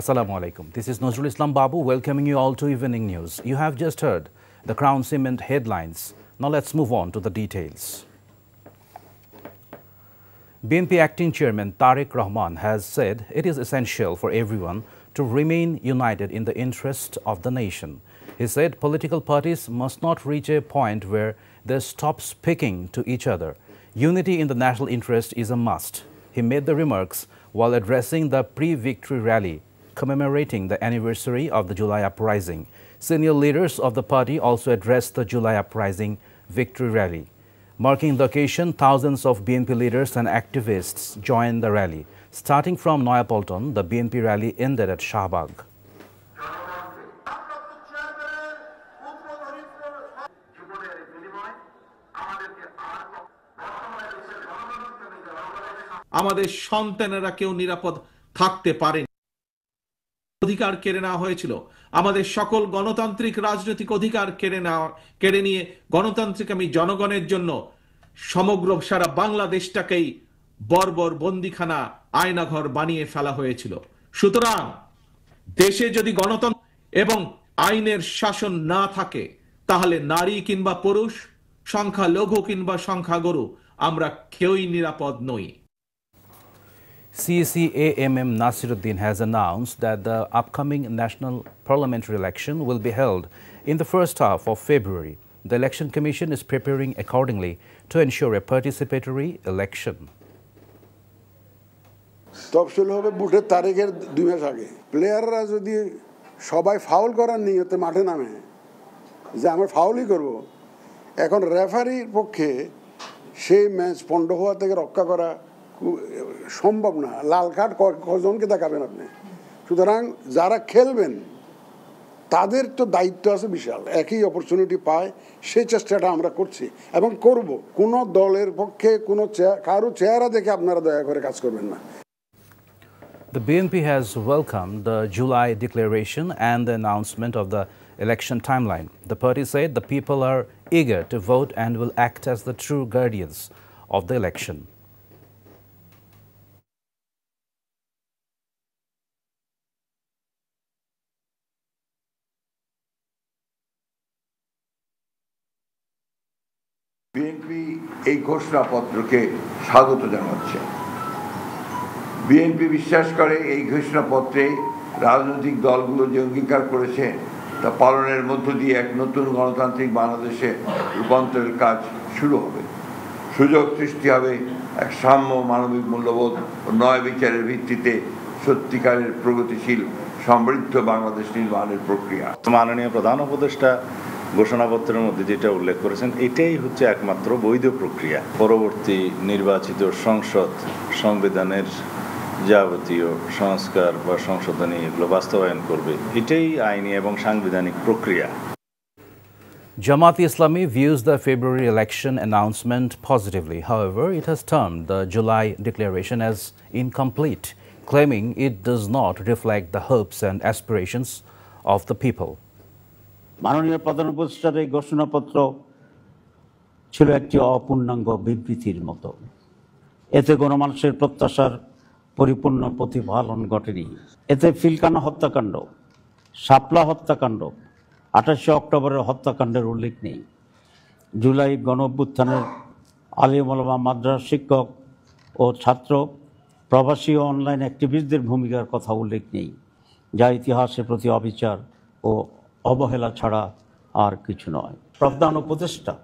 Assalamu alaikum. This is Nazrul Islam Babu welcoming you all to Evening News. You have just heard the Crown Cement headlines. Now let's move on to the details. BNP Acting Chairman Tariq Rahman has said it is essential for everyone to remain united in the interest of the nation. He said political parties must not reach a point where they stop speaking to each other. Unity in the national interest is a must. He made the remarks while addressing the pre-victory rally commemorating the anniversary of the July uprising. Senior leaders of the party also addressed the July uprising victory rally. Marking the occasion, thousands of BNP leaders and activists joined the rally. Starting from Noyapolton, the BNP rally ended at Shahbag. আমাদের সন্তানেরা কেউ নিরাপদ থাকতে পারেন অধিকার কেড়ে নেওয়া হয়েছিল আমাদের সকল গণতান্ত্রিক রাজনৈতিক অধিকার কেড়ে নিয়ে গণতান্ত্রিক আমি জনগণের জন্য সমগ্র সারা বাংলাদেশটাকেই বর্বর বন্দিখানা আয়নাঘর বানিয়ে ফেলা হয়েছিল সুতরাং দেশে যদি গণতন্ত্র এবং আইনের শাসন না থাকে তাহলে নারী কিংবা পুরুষ সংখ্যালঘু কিংবা সংখ্যাগুরু আমরা কেউই নিরাপদ নই CCAMM Nasiruddin has announced that the upcoming national parliamentary election will be held in the first half of February. The Election Commission is preparing accordingly to ensure a participatory election. তফসিল হবে বুটের তারিখের 2 মাস আগে প্লেয়াররা যদি সবাই ফাউল করার নিয়তে মাঠে নামে যে আমরা ফাউলই করব এখন রেফারির পক্ষে সেই ম্যাচ পণ্ড হওয়া থেকে রক্ষা করা সম্ভব না লাল কার্ড কজনকে দেখাবেন আপনি সুতরাং যারা খেলবেন তাদের তো দায়িত্ব আছে বিশাল একই অপরচুনিটি পায় সেই চেষ্টাটা আমরা করছি এবং করব কোন দলের পক্ষে কোন কারো চেহারা দেখে আপনারা দয়া করে কাজ করবেন না The BNP has welcomed the July declaration and the announcement of the election timeline. The party said the people are eager to vote and will act as the true guardians of the election. BNP এই ঘোষণাপত্রকে স্বাগত জানাচ্ছে BNP বিশ্বাস করে এই ঘোষণাপত্রে রাজনৈতিক দলগুলো যে অঙ্গীকার করেছে তা পালনের মধ্য দিয়ে এক নতুন গণতান্ত্রিক বাংলাদেশে রূপান্তরের কাজ শুরু হবে সুযোগ সৃষ্টি হবে এক সাম্য মানবিক মূল্যবোধ ও ন্যায় বিচারের ভিত্তিতে সত্যিকারের প্রগতিশীল সমৃদ্ধ বাংলাদেশ নির্মাণের প্রক্রিয়া মাননীয় প্রধান উপদেষ্টা ঘোষণাপত্রের মধ্যে যেটা উল্লেখ করেছেন এটাই হচ্ছে একমাত্র বৈধ প্রক্রিয়া পরবর্তী নির্বাচিত সংসদ সংবিধানের যাবতীয় সংস্কার বা সংশোধনী এগুলো বাস্তবায়ন করবে এটাই আইনি এবং সাংবিধানিক প্রক্রিয়া Jamaat-e-Islami views the February election announcement positively. However, it has termed the July declaration as incomplete, claiming it does not reflect the hopes and aspirations of the people. মাননীয় প্রধান উপদেষ্টার এই ঘোষণাপত্র ছিল একটি অপূর্ণাঙ্গ বিবৃতির মতো এতে গণমানুষের প্রত্যাশার পরিপূর্ণ প্রতিফলন ঘটেনি এতে ফিলকানা হত্যাকাণ্ড শাপলা হত্যাকাণ্ড 28 অক্টোবরের হত্যাকাণ্ডের উল্লেখ নেই জুলাই গণঅভ্যুত্থানের আলেম ওলামা মাদ্রাসা শিক্ষক ও ছাত্র প্রবাসী ও অনলাইন অ্যাক্টিভিস্টদের ভূমিকার কথা উল্লেখ নেই যা ইতিহাসের প্রতি অবিচার ও অবহেলা ছাড়া আর কিছু নয় প্রধান উপদেষ্টা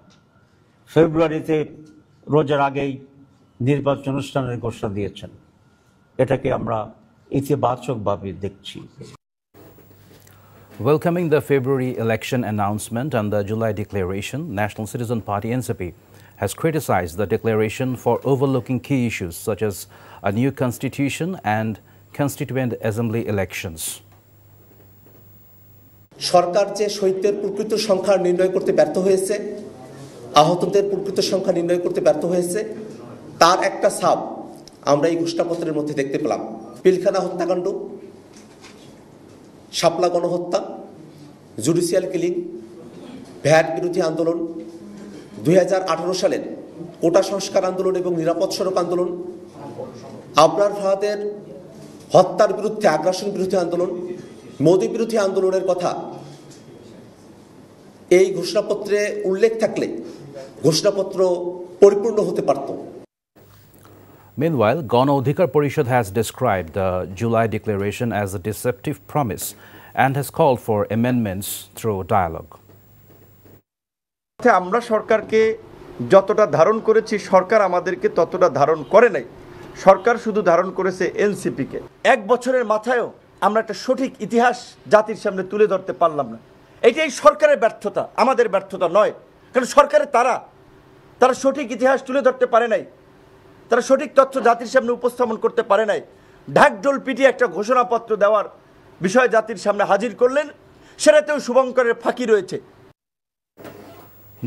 ফেব্রুয়ারিতে রোজার আগেই নির্বাচন অনুষ্ঠানের ঘোষণা দিয়েছেন এটাকে আমরা ইতিবাচকভাবে দেখছি Welcoming the February election announcement and the July declaration, National Citizen Party NCP has criticized the declaration for overlooking key issues such as a new constitution and constituent assembly elections. সরকার যে শহীদদের প্রকৃত সংখ্যা নির্ণয় করতে ব্যর্থ হয়েছে আহতদের প্রকৃত সংখ্যা নির্ণয় করতে ব্যর্থ হয়েছে তার একটা ছাপ আমরা এই ঘোষণাপত্রের মধ্যে দেখতে পেলাম পিলখানা হত্যাকাণ্ড শাপলা গণহত্যা জুডিশিয়াল কিলিং ভ্যাট বিরোধী আন্দোলন 2018 সালের কোটা সংস্কার আন্দোলন এবং নিরাপদ সড়ক আন্দোলন আবরার ফাহাদের হত্যার বিরুদ্ধে, আগ্রাসন বিরোধী আন্দোলন, মোদী বিরোধী আন্দোলনের কথা এই ঘোষণাপত্রে উল্লেখ থাকলে ঘোষণাপত্র পরিপূর্ণ হতে পারত। Meanwhile, Gana Adhikar Parishad has described the July declaration as a deceptive promise and has called for amendments through dialogue. আমরা সরকারকে যতটা ধারণ করেছি সরকার আমাদেরকে ততটা ধারণ করে নাই। সরকার শুধু ধারণ করেছে এনসিপিকে। এক বছরের মাথায়ও আমরা একটা সঠিক ইতিহাস জাতির সামনে তুলে ধরতে পারলাম না। এটাই সরকারের ব্যর্থতা, আমাদের ব্যর্থতা নয়। কারণ সরকারের তারা সঠিক ইতিহাস তুলে ধরতে পারে নাই, তারা সঠিক তথ্য জাতির সামনে উপস্থাপন করতে পারে নাই। ঢাকঢোল পিটিয়ে একটা ঘোষণাপত্র দেওয়ার বিষয় জাতির সামনে হাজির করলেন, সেটাতেও শুভঙ্করের ফাঁকি রয়েছে।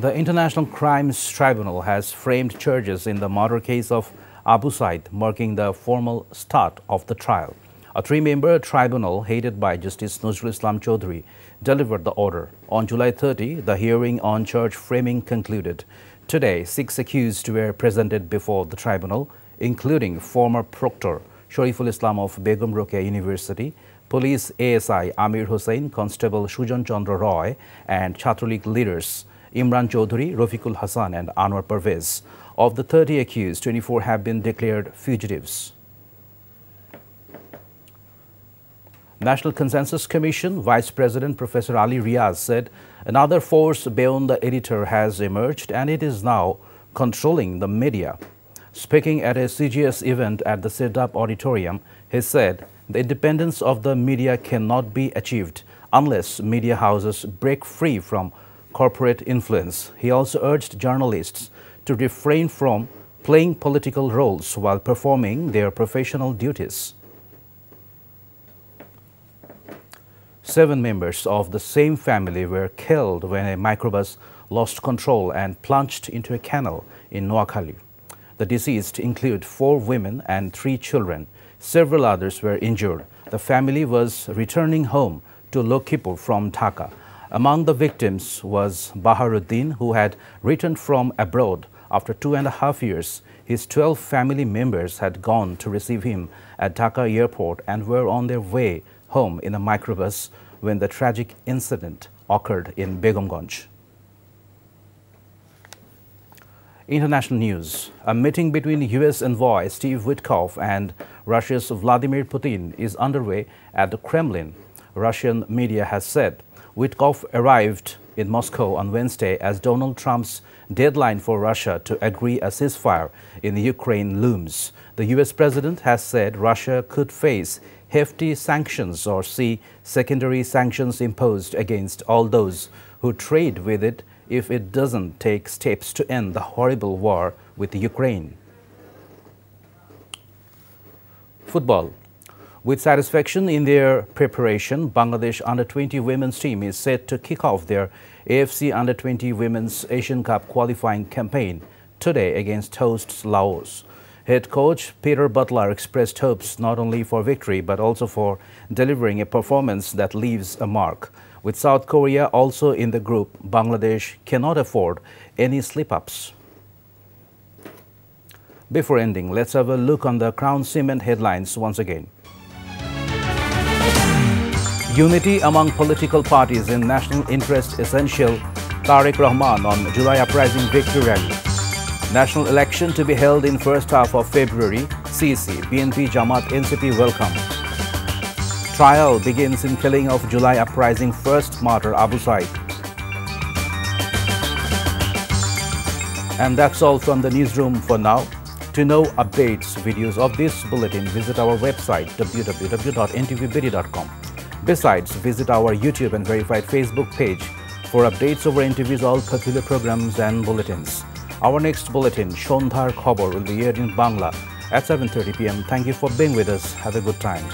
The International Crimes Tribunal has framed charges in the murder case of Abu Said, marking the formal start of the trial. A three-member tribunal headed by Justice Nazrul Islam Chaudhry delivered the order. On July 30, the hearing on charge framing concluded. Today, 6 accused were presented before the tribunal, including former proctor Shariful Islam of Begum Rokeya University, Police ASI Amir Hussain, Constable Sujan Chandra Roy, and Chhatralik leaders Imran Chaudhary, Rafiqul Hassan and Anwar Parvez. Of the 30 accused, 24 have been declared fugitives. National Consensus Commission Vice President Professor Ali Riaz said another force beyond the editor has emerged and it is now controlling the media. Speaking at a CGS event at the Sirdap Auditorium, he said the independence of the media cannot be achieved unless media houses break free from corporate influence. He also urged journalists to refrain from playing political roles while performing their professional duties. 7 members of the same family were killed when a microbus lost control and plunged into a canal in Noakhali. The deceased include 4 women and 3 children. Several others were injured. The family was returning home to Lokhipur from Dhaka. Among the victims was Baharuddin, who had returned from abroad after 2.5 years. His 12 family members had gone to receive him at Dhaka airport and were on their way home in a microbus when the tragic incident occurred in Begumganj. International news. A meeting between U.S. envoy Steve Witkoff and Russia's Vladimir Putin is underway at the Kremlin. Russian media has said Witkoff arrived in Moscow on Wednesday as Donald Trump's deadline for Russia to agree a ceasefire in Ukraine looms. The U.S. president has said Russia could face hefty sanctions or see secondary sanctions imposed against all those who trade with it if it doesn't take steps to end the horrible war with Ukraine. Football. With satisfaction in their preparation, Bangladesh Under-20 women's team is set to kick off their AFC Under-20 Women's Asian Cup qualifying campaign today against hosts Laos. Head coach Peter Butler expressed hopes not only for victory but also for delivering a performance that leaves a mark. With South Korea also in the group, Bangladesh cannot afford any slip-ups. Before ending, let's have a look on the Crown Cement headlines once again. Unity among political parties in national interest essential, Tariq Rahman on July uprising victory rally. National election to be held in first half of February, CC, BNP, Jamaat, NCP welcome. Trial begins in killing of July uprising first martyr Abu Said. And that's all from the newsroom for now. To know updates, videos of this bulletin, visit our website www.ntvbd.com. Besides, visit our YouTube and verified Facebook page for updates over NTV's all popular programs and bulletins. Our next bulletin, Shondhar Khobor, will be aired in Bangla at 7:30 p.m. Thank you for being with us. Have a good time.